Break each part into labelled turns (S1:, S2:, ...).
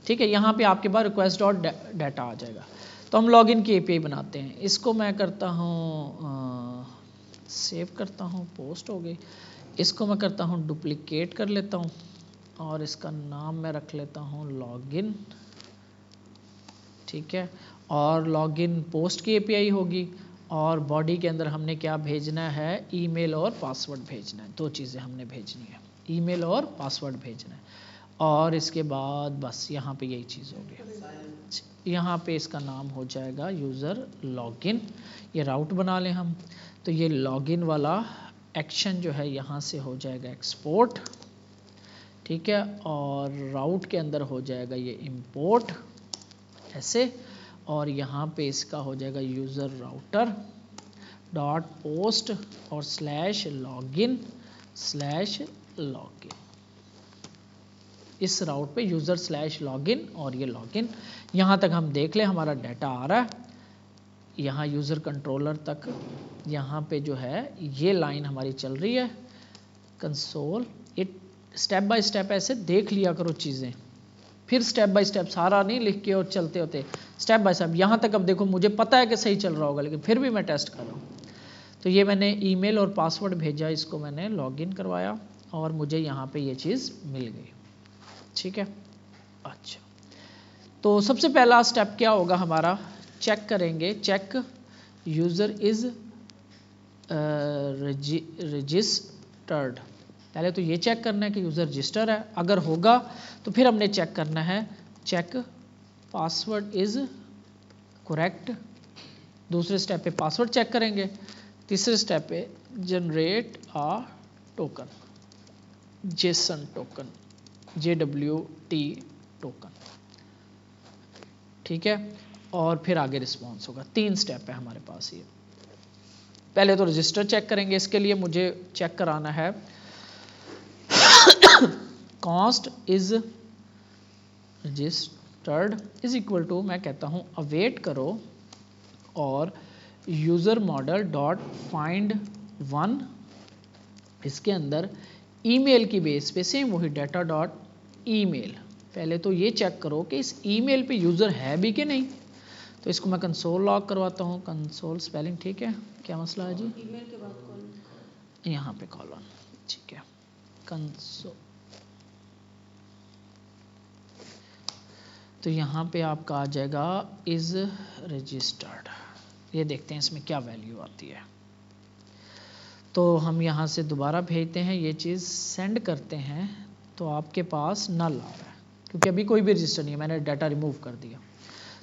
S1: ठीक है, यहाँ पे आपके पास रिक्वेस्ट डॉट डाटा आ जाएगा। तो हम लॉगिन की एपीआई बनाते हैं। इसको मैं करता हूँ सेव करता हूँ, पोस्ट हो गई। इसको मैं करता हूँ डुप्लीकेट कर लेता हूँ और इसका नाम मैं रख लेता हूँ लॉगिन, ठीक है। और लॉगिन पोस्ट की एपीआई होगी और बॉडी के अंदर हमने क्या भेजना है, ईमेल और पासवर्ड भेजना है। दो चीज़ें हमने भेजनी है, ईमेल और पासवर्ड भेजना है। और इसके बाद बस यहाँ पे यही चीज़ होगी। यहाँ पे इसका नाम हो जाएगा यूज़र लॉगिन। ये राउट बना लें हम, तो ये लॉगिन वाला एक्शन जो है यहाँ से हो जाएगा एक्सपोर्ट, ठीक है। और राउट के अंदर हो जाएगा ये इंपोर्ट ऐसे, और यहाँ पे इसका हो जाएगा यूज़र राउटर डॉट पोस्ट और स्लैश लॉगिन स्लैश लॉगिन। इस राउट पे यूज़र स्लैश लॉगिन और ये लॉगिन। यहाँ तक हम देख लें हमारा डाटा आ रहा है, यहाँ यूज़र कंट्रोलर तक यहाँ पे जो है ये लाइन हमारी चल रही है console. It step by step ऐसे देख लिया करो चीज़ें, फिर स्टेप बाय स्टेप सारा नहीं लिख के और चलते होते, स्टेप बाय स्टेप। यहाँ तक अब देखो मुझे पता है कि सही चल रहा होगा, लेकिन फिर भी मैं टेस्ट कर रहा हूँ। तो ये मैंने ईमेल और पासवर्ड भेजा, इसको मैंने लॉगिन करवाया और मुझे यहाँ पे ये चीज़ मिल गई, ठीक है। अच्छा, तो सबसे पहला स्टेप क्या होगा हमारा, चेक करेंगे, चेक यूज़र इज़ रजिस्टर्ड। पहले तो ये चेक करना है कि यूज़र रजिस्टर है, अगर होगा तो फिर हमने चेक करना है चेक पासवर्ड इज़ करेक्ट। दूसरे स्टेप पे पासवर्ड चेक करेंगे। तीसरे स्टेप पे generate a token, JSON token, JWT token, ठीक है। और फिर आगे रिस्पॉन्स होगा। 3 स्टेप है हमारे पास ये। पहले तो रजिस्टर चेक करेंगे, इसके लिए मुझे चेक कराना है const is registered is equal to, मैं कहता हूं अवेट करो और user model dot find one, इसके अंदर ईमेल की बेस पे सेम वही डाटा डॉट ईमेल। पहले तो ये चेक करो कि इस ईमेल पे यूजर है भी कि नहीं। तो इसको मैं कंसोल लॉग करवाता हूँ, कंसोल स्पेलिंग ठीक है, क्या मसला है जी,
S2: ईमेल के बाद कॉलन,
S1: यहाँ पे कॉलन, ठीक है। कंसोल, तो यहाँ पे आपका आ जाएगा इज रजिस्टर्ड। ये देखते हैं इसमें क्या वैल्यू आती है। तो हम यहाँ से दोबारा भेजते हैं, ये चीज़ सेंड करते हैं, तो आपके पास नल आ रहा है क्योंकि अभी कोई भी रजिस्टर नहीं है, मैंने डाटा रिमूव कर दिया।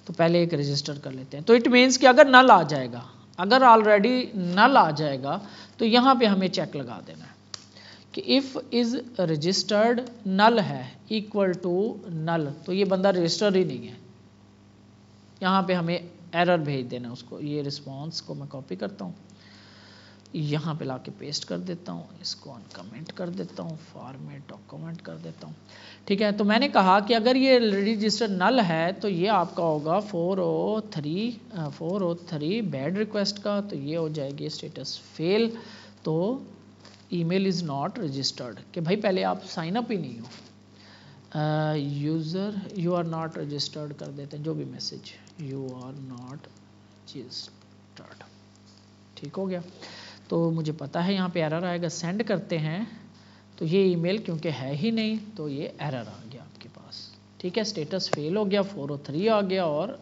S1: तो पहले एक रजिस्टर कर लेते हैं। तो इट मीन्स कि अगर नल आ जाएगा, अगर ऑलरेडी नल आ जाएगा तो यहाँ पे हमें चेक लगा देना है कि इफ़ इज़ रजिस्टर्ड नल है इक्वल टू नल, तो ये बंदा रजिस्टर ही नहीं है। यहाँ पे हमें एरर भेज देना उसको। ये रिस्पॉन्स को मैं कॉपी करता हूँ, यहाँ पे लाके पेस्ट कर देता हूँ, इसको अनकमेंट कर देता हूँ, फॉर्मेट डॉक्यूमेंट कर देता हूँ, ठीक है। तो मैंने कहा कि अगर ये रजिस्टर नल है तो ये आपका होगा 403 बैड रिक्वेस्ट का, तो ये हो जाएगी स्टेटस फेल। तो ईमेल इज़ नॉट रजिस्टर्ड, कि भाई पहले आप साइन अप ही नहीं हो, user you are not registered कर देते हैं, जो भी message you are not registered, ठीक हो गया। तो मुझे पता है यहाँ पे एरर आएगा, सेंड करते हैं तो ये ईमेल क्योंकि है ही नहीं तो ये एरर आ गया आपके पास, ठीक है। स्टेटस फेल हो गया, 403 आ गया और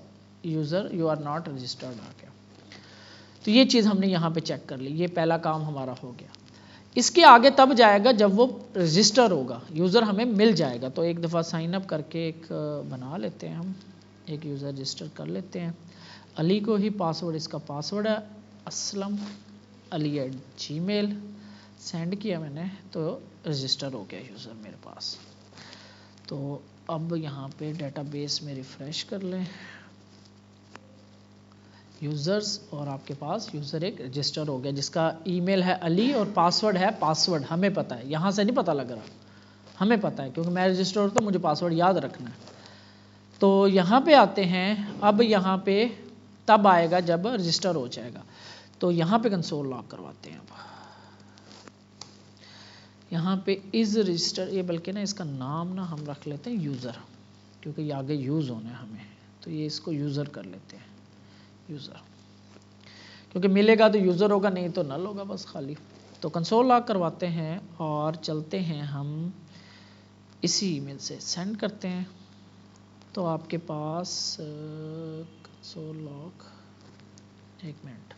S1: user you are not registered आ गया। तो ये चीज़ हमने यहाँ पे चेक कर ली, ये पहला काम हमारा हो गया। इसके आगे तब जाएगा जब वो रजिस्टर होगा, यूज़र हमें मिल जाएगा। तो एक दफ़ा साइन अप करके एक बना लेते हैं, हम एक यूज़र रजिस्टर कर लेते हैं। अली को ही पासवर्ड, इसका पासवर्ड है असलम ali@gmail, सेंड किया मैंने तो रजिस्टर हो गया यूज़र मेरे पास। तो अब यहाँ पे डेटाबेस में रिफ़्रेश कर लें यूज़र्स, और आपके पास यूज़र एक रजिस्टर हो गया जिसका ईमेल है अली और पासवर्ड है पासवर्ड, हमें पता है, यहाँ से नहीं पता लग रहा, हमें पता है क्योंकि मैं रजिस्टर तो मुझे पासवर्ड याद रखना है। तो यहाँ पे आते हैं, अब यहाँ पे तब आएगा जब रजिस्टर हो जाएगा। तो यहाँ पे कंसोल लॉग करवाते हैं। अब यहाँ पे इज़ रजिस्टर, ये बल्कि ना इसका नाम ना हम रख लेते हैं यूज़र, क्योंकि ये आगे यूज़ होना है हमें, तो ये इसको यूज़र कर लेते हैं, यूज़र, क्योंकि मिलेगा तो यूज़र होगा, नहीं तो नल होगा बस खाली। तो कंसोल लॉग करवाते हैं और चलते हैं हम इसी ईमेल से सेंड करते हैं। तो आपके पास कंसोल लॉग, एक मिनट,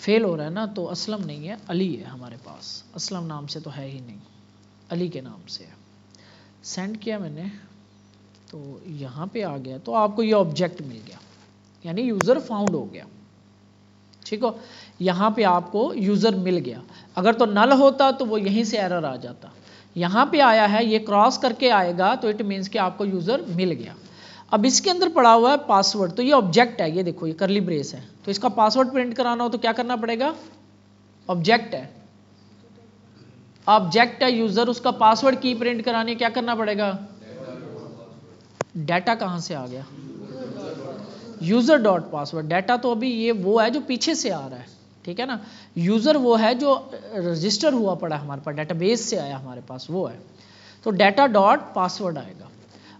S1: फेल हो रहा है ना, तो असलम नहीं है, अली है हमारे पास, असलम नाम से तो है ही नहीं, अली के नाम से है। सेंड किया मैंने, तो यहाँ पे आ गया, तो आपको ये ऑब्जेक्ट मिल गया, यानी यूज़र फाउंड हो गया, ठीक हो। यहाँ पे आपको यूज़र मिल गया, अगर तो नल होता तो वो यहीं से एरर आ जाता, यहाँ पे आया है, ये क्रॉस करके आएगा, तो इट मीन्स कि आपको यूज़र मिल गया। अब इसके अंदर पड़ा हुआ है पासवर्ड, तो ये ऑब्जेक्ट है, ये देखो ये करली ब्रेस है, तो इसका पासवर्ड प्रिंट कराना हो तो क्या करना पड़ेगा, ऑब्जेक्ट है, ऑब्जेक्ट है यूज़र, उसका पासवर्ड की प्रिंट करानी, क्या करना पड़ेगा, डाटा कहाँ से आ गया, यूज़र डॉट पासवर्ड, डाटा तो अभी ये वो है जो पीछे से आ रहा है, ठीक है ना, यूज़र वो है जो रजिस्टर हुआ पड़ा हमारे पास, डेटाबेस से आया हमारे पास, वो है, तो डाटा डॉट पासवर्ड आएगा।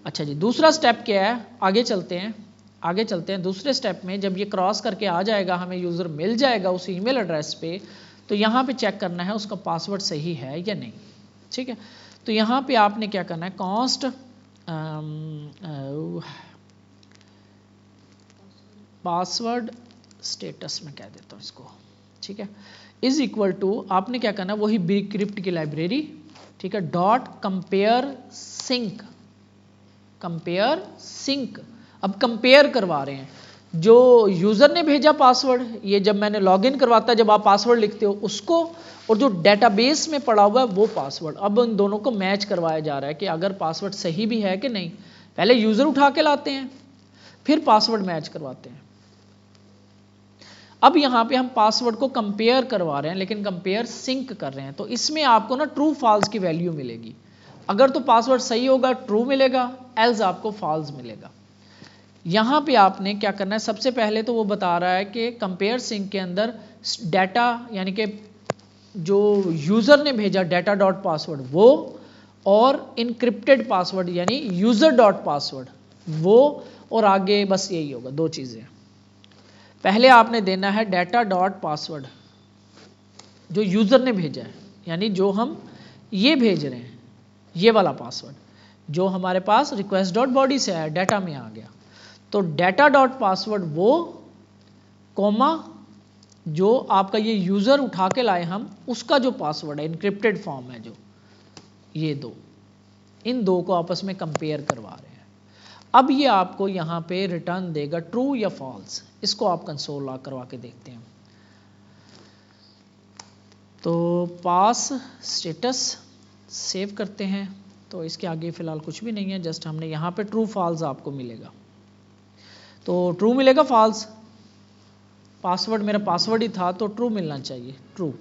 S1: अच्छा जी, दूसरा स्टेप क्या है, आगे चलते हैं, आगे चलते हैं। दूसरे स्टेप में जब ये क्रॉस करके आ जाएगा, हमें यूज़र मिल जाएगा उस ईमेल एड्रेस पे, तो यहाँ पे चेक करना है उसका पासवर्ड सही है या नहीं, ठीक है। तो यहाँ पे आपने क्या करना है, कॉन्स्ट पासवर्ड स्टेटस में कह देता हूँ इसको, ठीक है, इज इक्वल टू, आपने क्या करना है, वही बीक्रिप्ट की लाइब्रेरी, ठीक है, dot compare sync, compare sync. अब कंपेयर करवा रहे हैं, जो यूज़र ने भेजा पासवर्ड, ये जब मैंने लॉगिन करवाता, जब आप पासवर्ड लिखते हो उसको, और जो डेटाबेस में पड़ा हुआ है वो पासवर्ड, अब उन दोनों को मैच करवाया जा रहा है कि अगर पासवर्ड सही भी है कि नहीं। पहले यूज़र उठा के लाते हैं, फिर पासवर्ड मैच करवाते हैं। अब यहाँ पे हम पासवर्ड को कंपेयर करवा रहे हैं, लेकिन कंपेयर सिंक कर रहे हैं, तो इसमें आपको ना ट्रू फॉल्स की वैल्यू मिलेगी। अगर तो पासवर्ड सही होगा ट्रू मिलेगा, एल्स आपको फॉल्स मिलेगा। यहाँ पे आपने क्या करना है, सबसे पहले तो वो बता रहा है कि कंपेयर सिंक के अंदर डाटा, यानी कि जो यूज़र ने भेजा डाटा डॉट पासवर्ड वो, और इनक्रिप्टेड पासवर्ड यानी यूज़र डॉट पासवर्ड वो, और आगे बस यही होगा, दो चीज़ें। पहले आपने देना है डाटा डॉट पासवर्ड जो यूज़र ने भेजा है, यानी जो हम ये भेज रहे हैं, ये वाला पासवर्ड जो हमारे पास रिक्वेस्ट डॉट बॉडी से आया, डाटा में आ गया, तो डाटा डॉट पासवर्ड वो, कॉमा जो आपका ये यूज़र उठा के लाए हम, उसका जो पासवर्ड है इनक्रिप्टेड फॉर्म है जो, ये दो, इन दो को आपस में कंपेयर करवा रहे हैं। अब ये आपको यहाँ पे रिटर्न देगा ट्रू या फॉल्स, इसको आप कंसोल लॉग करवा के देखते हैं। तो पास स्टेटस सेव करते हैं, तो इसके आगे फ़िलहाल कुछ भी नहीं है, जस्ट हमने यहाँ पे ट्रू फॉल्स आपको मिलेगा, तो ट्रू मिलेगा फॉल्स, पासवर्ड मेरा पासवर्ड ही था तो ट्रू मिलना चाहिए, ट्रू,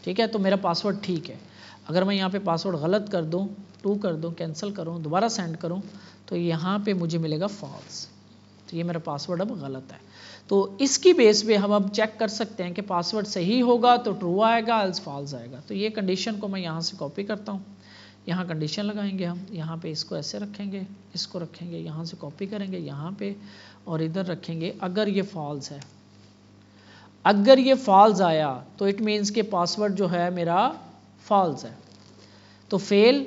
S1: ठीक है, तो मेरा पासवर्ड ठीक है। अगर मैं यहाँ पे पासवर्ड गलत कर दूँ, टू कर दूँ, कैंसिल करूँ, दोबारा सेंड करूँ, तो यहाँ पे मुझे मिलेगा फॉल्स, तो ये मेरा पासवर्ड अब गलत है। तो इसकी बेस पे हम अब चेक कर सकते हैं कि पासवर्ड सही होगा तो ट्रू आएगा, एल्स फॉल्स आएगा। तो ये कंडीशन को मैं यहाँ से कॉपी करता हूँ, यहाँ कंडीशन लगाएंगे हम, यहाँ पे इसको ऐसे रखेंगे, इसको रखेंगे, यहाँ से कॉपी करेंगे यहाँ पे, और इधर रखेंगे। अगर ये फॉल्स है, अगर ये फॉल्स आया तो इट मीन्स कि पासवर्ड जो है मेरा फॉल्स है, तो फेल,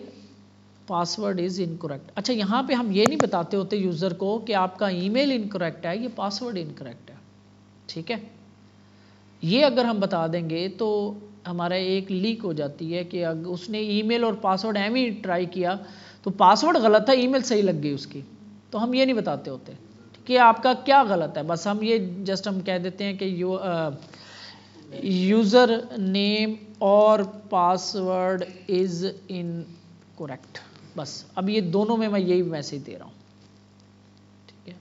S1: पासवर्ड इज इनकरेक्ट। अच्छा, यहाँ पे हम ये नहीं बताते होते यूज़र को कि आपका ईमेल इनकरेक्ट है, ये पासवर्ड इनकरेक्ट है, ठीक है। ये अगर हम बता देंगे तो हमारा एक लीक हो जाती है कि अगर उसने ईमेल और पासवर्ड एम ही ट्राई किया, तो पासवर्ड गलत था, ईमेल सही लग गई उसकी, तो हम ये नहीं बताते होते कि आपका क्या गलत है, बस हम ये जस्ट हम कह देते हैं कि यूज़र नेम और पासवर्ड इज़ इनकरेक्ट, बस। अब ये दोनों में मैं यही मैसेज दे रहा हूँ, ठीक है,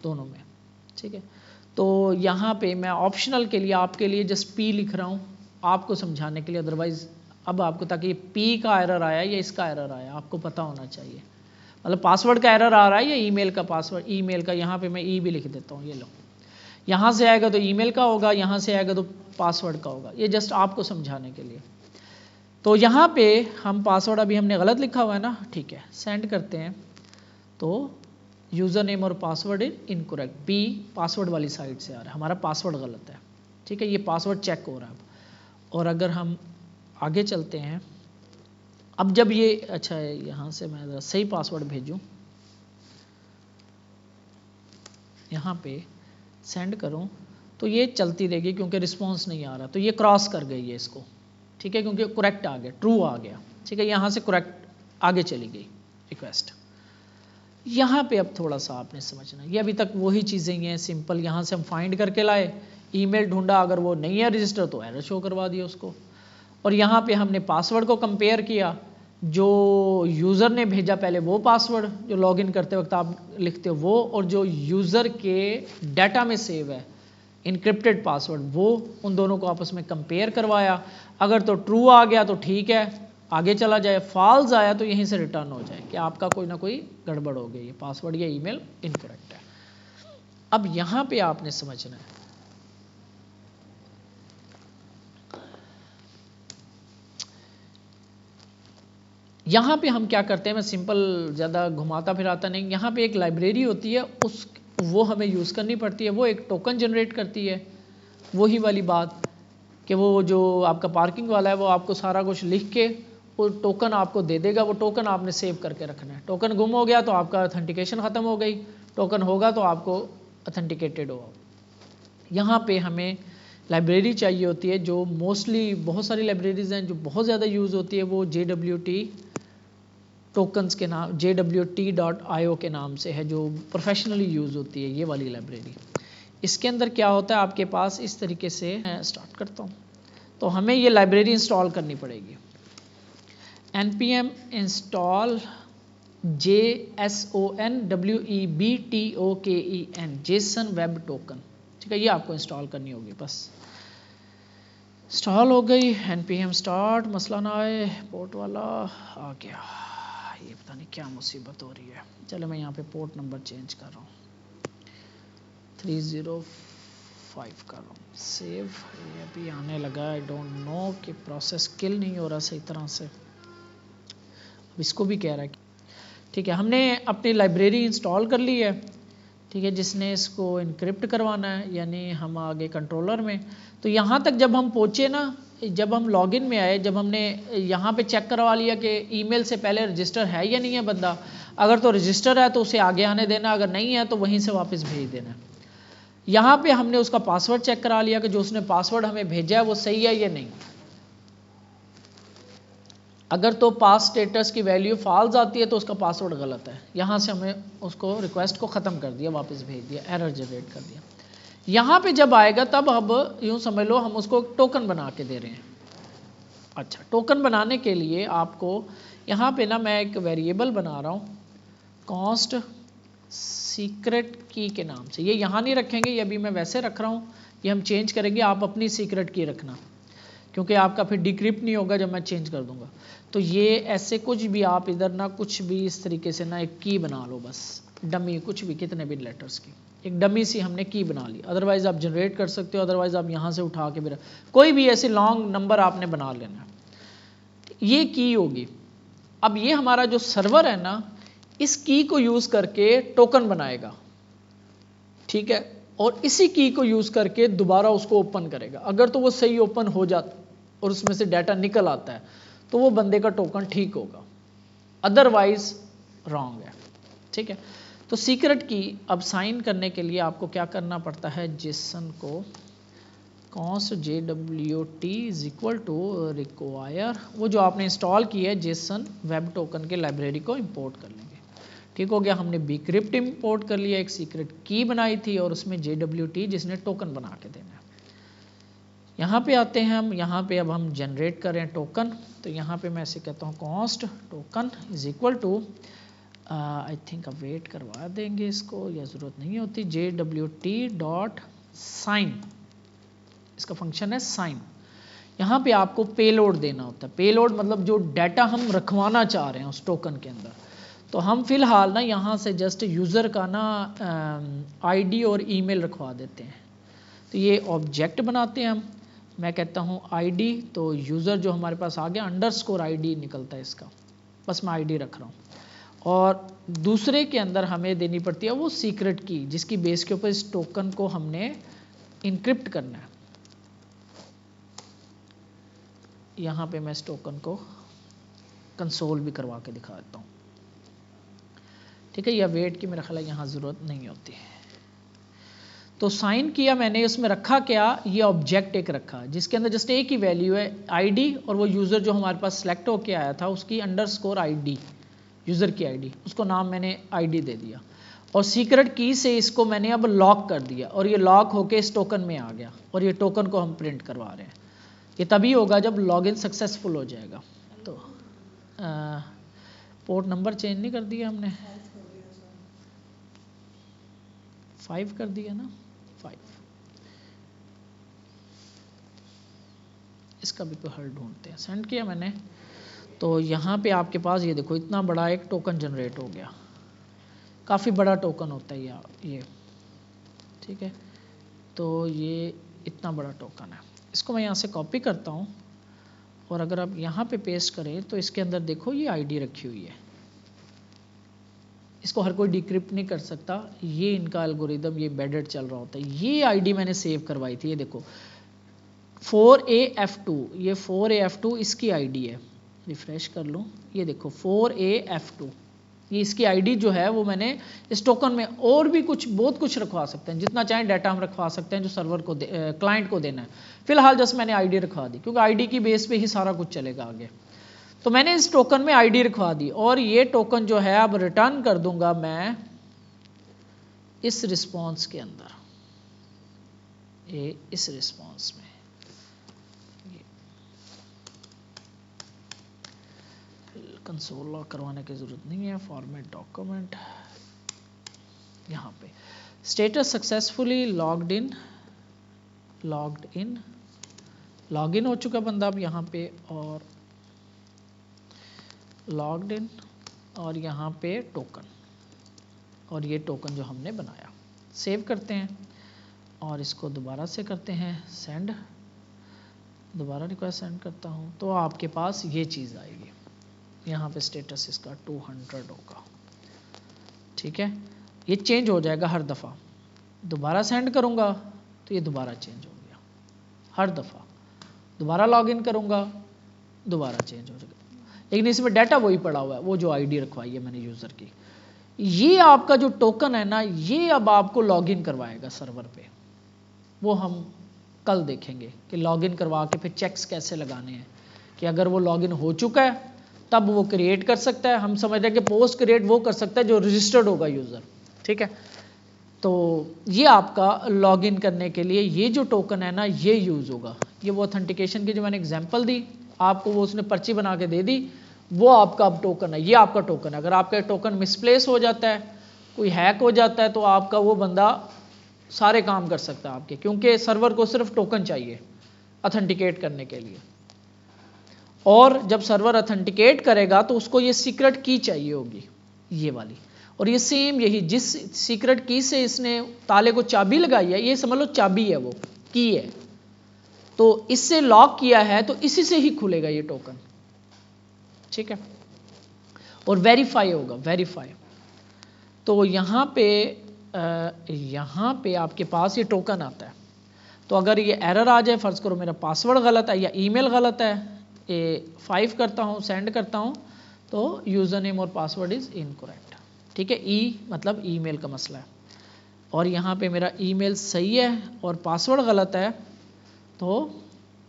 S1: दोनों में, ठीक है। तो यहाँ पे मैं ऑप्शनल के लिए आपके लिए जस्ट पी लिख रहा हूँ आपको समझाने के लिए, अदरवाइज अब आपको, ताकि ये पी का एरर आया या इसका एरर आया आपको पता होना चाहिए, मतलब पासवर्ड का एरर आ रहा है या ईमेल का, पासवर्ड ईमेल का, यहाँ पे मैं ई भी लिख देता हूँ, ये लो, यहाँ से आएगा तो ईमेल का होगा, यहाँ से आएगा तो पासवर्ड का होगा, ये जस्ट आपको समझाने के लिए। तो यहाँ पे हम पासवर्ड अभी हमने गलत लिखा हुआ है ना, ठीक है, सेंड करते हैं तो यूज़र नेम और पासवर्ड इनकरेक्ट, बी पासवर्ड वाली साइड से आ रहा है, हमारा पासवर्ड गलत है, ठीक है, ये पासवर्ड चेक हो रहा है। और अगर हम आगे चलते हैं, अब जब ये अच्छा है, यहाँ से मैं ज़रा सही पासवर्ड भेजूँ, यहाँ पे सेंड करूँ तो ये चलती रहेगी क्योंकि रिस्पॉन्स नहीं आ रहा, तो ये क्रॉस कर गई है इसको, ठीक है, क्योंकि करेक्ट आ गया, ट्रू आ गया, ठीक है, यहाँ से करेक्ट आगे चली गई रिक्वेस्ट। यहाँ पे अब थोड़ा सा आपने समझना, ये अभी तक वही चीज़ें ही हैं सिंपल, यहाँ से हम फाइंड करके लाए, ईमेल ढूंढा, अगर वो नहीं है रजिस्टर तो एरर शो करवा दिया उसको, और यहाँ पे हमने पासवर्ड को कंपेयर किया, जो यूज़र ने भेजा पहले वो पासवर्ड जो लॉगिन करते वक्त आप लिखते हो वो, और जो यूज़र के डाटा में सेव है इनक्रिप्टेड पासवर्ड वो, उन दोनों को आपस में कंपेयर करवाया, अगर तो ट्रू आ गया तो ठीक है आगे चला जाए, फॉल्स आया तो यहीं से रिटर्न हो जाए कि आपका कोई ना कोई गड़बड़ हो गई है, पासवर्ड या ईमेल इनकरेक्ट है। अब यहाँ पे आपने समझना है, यहाँ पे हम क्या करते हैं, मैं सिंपल ज़्यादा घुमाता फिराता नहीं, यहाँ पे एक लाइब्रेरी होती है, वो हमें यूज़ करनी पड़ती है, वो एक टोकन जनरेट करती है, वही वाली बात कि वो जो आपका पार्किंग वाला है वो आपको सारा कुछ लिख के वो टोकन आपको दे देगा, वो टोकन आपने सेव करके रखना है, टोकन गुम हो गया तो आपका ऑथेंटिकेशन ख़त्म हो गई, टोकन होगा तो आपको ऑथेंटिकेटेड होगा। यहाँ पे हमें लाइब्रेरी चाहिए होती है जो मोस्टली, बहुत सारी लाइब्रेरीज़ हैं जो बहुत ज़्यादा यूज़ होती है, वो JWT टोकन्स के नाम, JWT.io के नाम से है, जो प्रोफेशनली यूज़ होती है ये वाली लाइब्रेरी। इसके अंदर क्या होता है आपके पास इस तरीके से, मैं स्टार्ट करता हूँ, तो हमें ये लाइब्रेरी इंस्टॉल करनी पड़ेगी, npm install JSONWEBTOKEN JSON web token, ठीक है, ये आपको इंस्टॉल करनी होगी, बस इंस्टॉल हो गई, npm स्टार्ट, मसला ना आए, पोर्ट वाला आ गया, ये पता नहीं क्या मुसीबत हो रही है, चलो मैं यहाँ पे पोर्ट नंबर चेंज कर रहा हूँ, 305 कर रहा हूँ, सेव, ये अभी आने लगा, आई डोंट नो कि प्रोसेस किल नहीं हो रहा सही तरह से, अब इसको भी कह रहा है, ठीक है, हमने अपनी लाइब्रेरी इंस्टॉल कर ली है, ठीक है, जिसने इसको इनक्रिप्ट करवाना है, यानी हम आगे कंट्रोलर में, तो यहाँ तक जब हम पहुँचे ना, जब हम लॉगिन में आए, जब हमने यहाँ पे चेक करवा लिया कि ईमेल से पहले रजिस्टर है या नहीं है बंदा, अगर तो रजिस्टर है तो उसे आगे आने देना, अगर नहीं है तो वहीं से वापस भेज देना। यहाँ पे हमने उसका पासवर्ड चेक करा लिया कि जो उसने पासवर्ड हमें भेजा है वो सही है या नहीं, अगर तो पास स्टेटस की वैल्यू फॉल्स आती है तो उसका पासवर्ड गलत है, यहाँ से हमें उसको रिक्वेस्ट को ख़त्म कर दिया, वापस भेज दिया, एरर जनरेट कर दिया। यहाँ पे जब आएगा तब अब यूँ समझ लो हम उसको टोकन बना के दे रहे हैं। अच्छा, टोकन बनाने के लिए आपको यहाँ पे ना मैं एक वेरिएबल बना रहा हूँ कॉन्स्ट सीक्रेट की के नाम से, ये यहाँ नहीं रखेंगे, ये अभी मैं वैसे रख रहा हूँ, ये हम चेंज करेंगे, आप अपनी सीक्रेट की रखना क्योंकि आपका फिर डिक्रिप्ट नहीं होगा जब मैं चेंज कर दूंगा। तो ये ऐसे कुछ भी आप इधर ना कुछ भी इस तरीके से ना एक की बना लो, बस डमी कुछ भी, कितने भी लेटर्स की एक डमी सी हमने की बना ली, अदरवाइज आप जनरेट कर सकते हो, अदरवाइज आप यहाँ से उठा के भी कोई भी ऐसे लॉन्ग नंबर आपने बना लेना, ये की होगी। अब ये हमारा जो सर्वर है ना, इस की को यूज करके टोकन बनाएगा, ठीक है, और इसी की को यूज करके दोबारा उसको ओपन करेगा, अगर तो वो सही ओपन हो जाता और उसमें से डाटा निकल आता है तो वो बंदे का टोकन ठीक होगा, अदरवाइज रॉन्ग है, ठीक है। तो सीक्रेट की अब साइन करने के लिए आपको क्या करना पड़ता है, जेसन को const JWT is equal to require, वो जो आपने इंस्टॉल किया है जेसन वेब टोकन के लाइब्रेरी को इंपोर्ट कर लेंगे, ठीक हो गया। हमने bcrypt इंपोर्ट कर लिया, एक सीक्रेट की बनाई थी और उसमें JWT जिसने टोकन बना के देना है। यहाँ पे आते हैं हम, यहाँ पे अब हम जनरेट करें टोकन, तो यहाँ पे मैं ऐसे कहता हूँ const token is equal to, I think अब वेट करवा देंगे इसको, या ज़रूरत नहीं होती, JWT.sign, इसका फंक्शन है साइन। यहाँ पे आपको पेलोड देना होता है, पेलोड मतलब जो डाटा हम रखवाना चाह रहे हैं उस टोकन के अंदर। तो हम फिलहाल ना यहाँ से जस्ट यूज़र का ना ID और ईमेल रखवा देते हैं। तो ये ऑब्जेक्ट बनाते हैं हम, मैं कहता हूँ आईडी, तो यूज़र जो हमारे पास आ गया अंडरस्कोर आईडी निकलता है इसका, बस मैं आईडी रख रहा हूँ। और दूसरे के अंदर हमें देनी पड़ती है वो सीक्रेट की, जिसकी बेस के ऊपर इस टोकन को हमने इनक्रिप्ट करना है। यहाँ पे मैं इस टोकन को कंसोल भी करवा के दिखा देता हूँ, ठीक है। या वेट की मेरा ख्याल है यहाँ ज़रूरत नहीं होती। तो साइन किया मैंने, उसमें रखा क्या, ये ऑब्जेक्ट एक रखा जिसके अंदर जस्ट एक ही वैल्यू है आईडी, और वो यूज़र जो हमारे पास सेलेक्ट होके आया था उसकी अंडरस्कोर आईडी, यूज़र की आईडी, उसको नाम मैंने आईडी दे दिया। और सीक्रेट की से इसको मैंने अब लॉक कर दिया, और ये लॉक होके इस टोकन में आ गया, और ये टोकन को हम प्रिंट करवा रहे हैं। ये तभी होगा जब लॉगिन सक्सेसफुल हो जाएगा। तो पोर्ट नंबर चेंज नहीं कर दिया हमने, 5 कर दिया ना, 5। इसका भी कोई हल ढूंढते हैं। सेंड किया मैंने, तो यहाँ पे आपके पास ये देखो इतना बड़ा एक टोकन जनरेट हो गया, काफ़ी बड़ा टोकन होता है ये, ठीक है। तो ये इतना बड़ा टोकन है, इसको मैं यहाँ से कॉपी करता हूँ, और अगर आप यहाँ पे पेस्ट करें तो इसके अंदर देखो ये आईडी रखी हुई है। इसको हर कोई डिक्रिप्ट नहीं कर सकता, ये इनका एल्गोरिदम ये एम्बेडेड चल रहा होता है। ये आईडी मैंने सेव करवाई थी, ये देखो 4AF2, ये 4AF2 इसकी आईडी है। रिफ्रेश कर लूँ, ये देखो 4AF2, ये इसकी आईडी जो है वो मैंने इस टोकन में, और भी कुछ बहुत कुछ रखवा सकते हैं, जितना चाहें डाटा हम रखवा सकते हैं जो सर्वर को क्लाइंट को देना है। फिलहाल जस्ट मैंने आईडी रखवा दी, क्योंकि आईडी की बेस पे ही सारा कुछ चलेगा आगे। तो मैंने इस टोकन में आईडी रखवा दी, और ये टोकन जो है अब रिटर्न कर दूंगा मैं इस रिस्पॉन्स के अंदर, ये इस रिस्पॉन्स में। कंसोल लॉग करवाने की जरूरत नहीं है, फॉर्मेट डॉक्यूमेंट, यहाँ पे status successfully logged in, login हो चुका बंदा अब यहाँ पे, और लॉग्ड इन, और यहाँ पे टोकन, और ये टोकन जो हमने बनाया। सेव करते हैं और इसको दोबारा से करते हैं सेंड, दोबारा रिक्वेस्ट सेंड करता हूँ, तो आपके पास ये चीज़ आएगी। यहाँ पे स्टेटस इसका 200 होगा, ठीक है। ये चेंज हो जाएगा हर दफ़ा, दोबारा सेंड करूँगा तो ये दोबारा चेंज हो गया, हर दफ़ा दोबारा लॉगिन करूँगा दोबारा चेंज हो जाएगा। लेकिन इसमें डाटा वही पड़ा हुआ है, वो जो आईडी रखवाई है मैंने यूज़र की। ये आपका जो टोकन है ना, ये अब आपको लॉगिन करवाएगा सर्वर पे, वो हम कल देखेंगे कि लॉगिन करवा के फिर चेक्स कैसे लगाने हैं, कि अगर वो लॉगिन हो चुका है तब वो क्रिएट कर सकता है। हम समझते हैं कि पोस्ट क्रिएट वो कर सकता है जो रजिस्टर्ड होगा यूज़र, ठीक है। तो ये आपका लॉगिन करने के लिए ये जो टोकन है ना, ये यूज़ होगा। ये वो ऑथेंटिकेशन की जो मैंने एग्जांपल दी आपको, वो उसने पर्ची बना के दे दी, वो आपका अब टोकन है, ये आपका टोकन है। अगर आपका टोकन मिसप्लेस हो जाता है, कोई हैक हो जाता है, तो आपका वो बंदा सारे काम कर सकता है आपके, क्योंकि सर्वर को सिर्फ टोकन चाहिए ऑथेंटिकेट करने के लिए। और जब सर्वर ऑथेंटिकेट करेगा तो उसको ये सीक्रेट की चाहिए होगी, ये वाली। और ये सेम यही जिस सीक्रेट की से इसने ताले को चाबी लगाई है, ये समझ लो चाबी है, वो की है, तो इससे लॉक किया है, तो इसी से ही खुलेगा ये टोकन, ठीक है। और वेरीफाई होगा, वेरीफाई। तो यहाँ पे आपके पास ये टोकन आता है। तो अगर ये एरर आ जाए, फ़र्ज़ करो मेरा पासवर्ड गलत है या ईमेल गलत है, ये 5 करता हूँ, सेंड करता हूँ, तो यूज़र नेम और पासवर्ड इज़ इनकरेक्ट, ठीक है। ई मतलब ईमेल का मसला है, और यहाँ पे मेरा ईमेल सही है और पासवर्ड गलत है, तो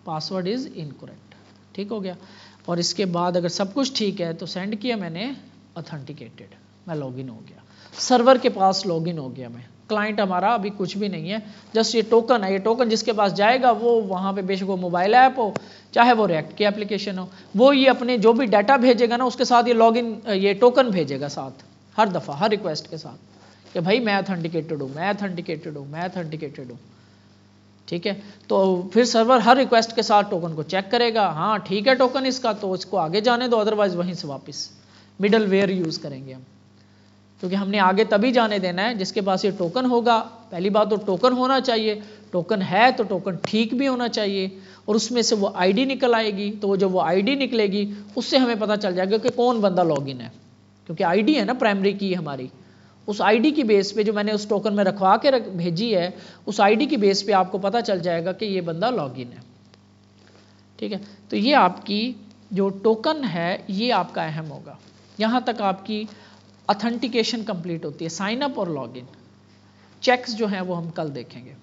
S1: पासवर्ड इज़ इनकरेक्ट, ठीक हो गया। और इसके बाद अगर सब कुछ ठीक है तो सेंड किया मैंने, ऑथेंटिकेटेड, मैं लॉगिन हो गया, सर्वर के पास लॉगिन हो गया मैं। क्लाइंट हमारा अभी कुछ भी नहीं है, जस्ट ये टोकन है। ये टोकन जिसके पास जाएगा वो वहाँ पे, बेशक वो मोबाइल ऐप हो चाहे वो रिएक्ट की एप्लीकेशन हो, वो ये अपने जो भी डाटा भेजेगा ना, उसके साथ ये लॉगिन, ये टोकन भेजेगा साथ, हर दफ़ा हर रिक्वेस्ट के साथ, कि भाई मैं ऑथेंटिकेटेड हूँ, मैं ऑथेंटिकेटेड हूँ, मैं ऑथेंटिकेटेड हूँ, ठीक है। तो फिर सर्वर हर रिक्वेस्ट के साथ टोकन को चेक करेगा, हाँ ठीक है टोकन इसका, तो इसको आगे जाने दो, अदरवाइज वहीं से वापस मिडल वेयर यूज़ करेंगे हम, क्योंकि हमने आगे तभी जाने देना है जिसके पास ये टोकन होगा। पहली बात तो टोकन होना चाहिए, टोकन है तो टोकन ठीक भी होना चाहिए, और उसमें से वो आईडी निकल आएगी। तो जब वो आईडी निकलेगी उससे हमें पता चल जाएगा कि कौन बंदा लॉगिन है, क्योंकि आईडी है ना प्राइमरी की हमारी। उस आईडी की बेस पे जो मैंने उस टोकन में रखवा के भेजी है, उस आईडी की बेस पे आपको पता चल जाएगा कि ये बंदा लॉगिन है। ठीक है, तो ये आपकी जो टोकन है ये आपका अहम होगा। यहाँ तक आपकी ऑथेंटिकेशन कंप्लीट होती है, साइन अप और लॉगिन। चेक्स जो हैं वो हम कल देखेंगे।